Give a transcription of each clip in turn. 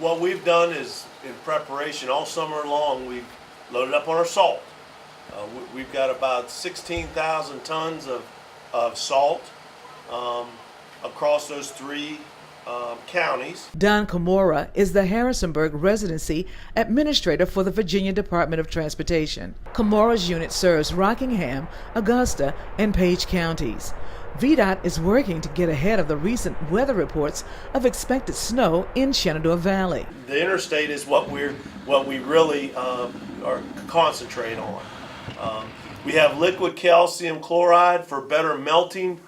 What we've done is, in preparation all summer long, we've loaded up on our salt. We've got about 16,000 tons of salt across those three counties. Don Camora is the Harrisonburg Residency Administrator for the Virginia Department of Transportation. Camora's unit serves Rockingham, Augusta, and Page counties. VDOT is working to get ahead of the recent weather reports of expected snow in Shenandoah Valley. The interstate is what we really are concentrate on. We have liquid calcium chloride for better melting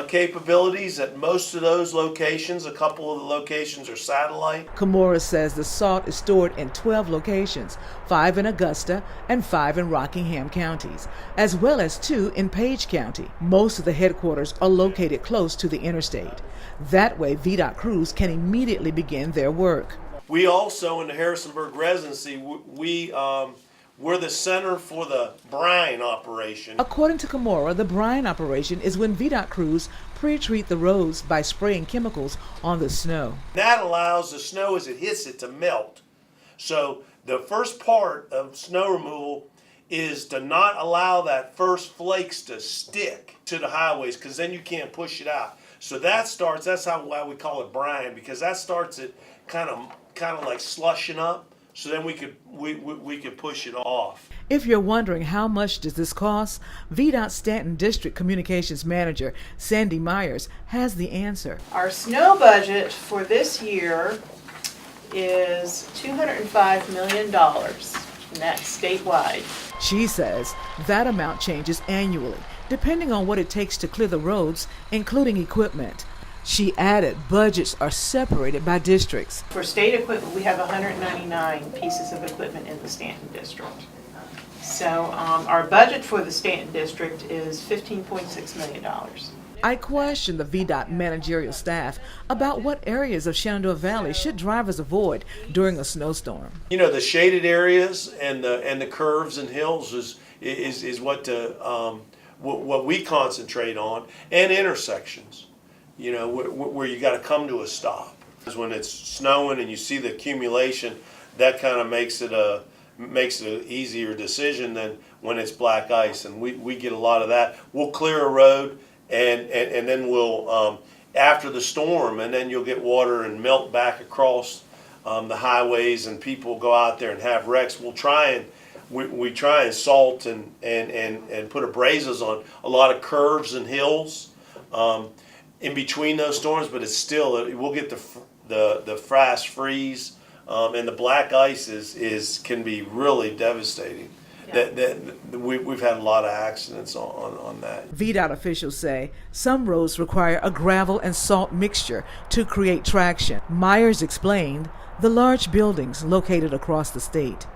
capabilities at most of those locations. A couple of the locations are satellite. Camora says the salt is stored in 12 locations, 5 in Augusta and 5 in Rockingham counties, as well as 2 in Page County. Most of the headquarters are located close to the interstate. That way, VDOT crews can immediately begin their work. We also, in the Harrisonburg Residency, we're the center for the brine operation. According to Camora, the brine operation is when VDOT crews pre-treat the roads by spraying chemicals on the snow. That allows the snow as it hits it to melt. So the first part of snow removal is to not allow that first flakes to stick to the highways, because then you can't push it out. So that's why we call it brine, because that starts it kind of like slushing up. So then we could push it off. If you're wondering how much does this cost, VDOT Stanton District Communications Manager Sandy Myers has the answer. Our snow budget for this year is $205 million, and that's statewide. She says that amount changes annually, depending on what it takes to clear the roads, including equipment. She added budgets are separated by districts. For state equipment, we have 199 pieces of equipment in the Stanton District. So our budget for the Stanton District is $15.6 million. I questioned the VDOT managerial staff about what areas of Shenandoah Valley should drivers avoid during a snowstorm. You know, the shaded areas and the curves and hills is what we concentrate on, and intersections. You know, where you got to come to a stop. When it's snowing and you see the accumulation, that kind of makes it an easier decision than when it's black ice. And we get a lot of that. We'll clear a road and then we'll after the storm, and then you'll get water and melt back across the highways, and people go out there and have wrecks. We try and salt and put abrasives on a lot of curves and hills. In between those storms, but it's still, we'll get the fast freeze, and the black ice can be really devastating. Yeah. We've had a lot of accidents on that. VDOT officials say some roads require a gravel and salt mixture to create traction. Myers explained the large buildings located across the state.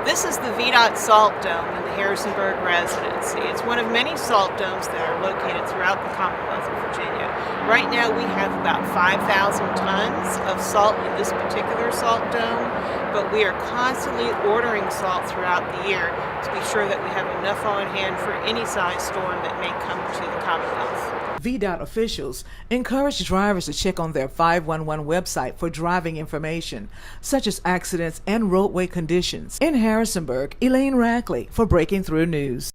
This is the VDOT Salt Dome in the Harrisonburg Residency. It's one of many salt domes that are located throughout the Commonwealth of Virginia. Right now we have about 5,000 tons of salt in this particular salt dome, but we are constantly ordering salt throughout the year to be sure that we have enough on hand for any size storm that may come to the Commonwealth. VDOT officials encourage drivers to check on their 511 website for driving information, such as accidents and roadway conditions. In Harrisonburg, Elaine Rackley for Breaking Through News.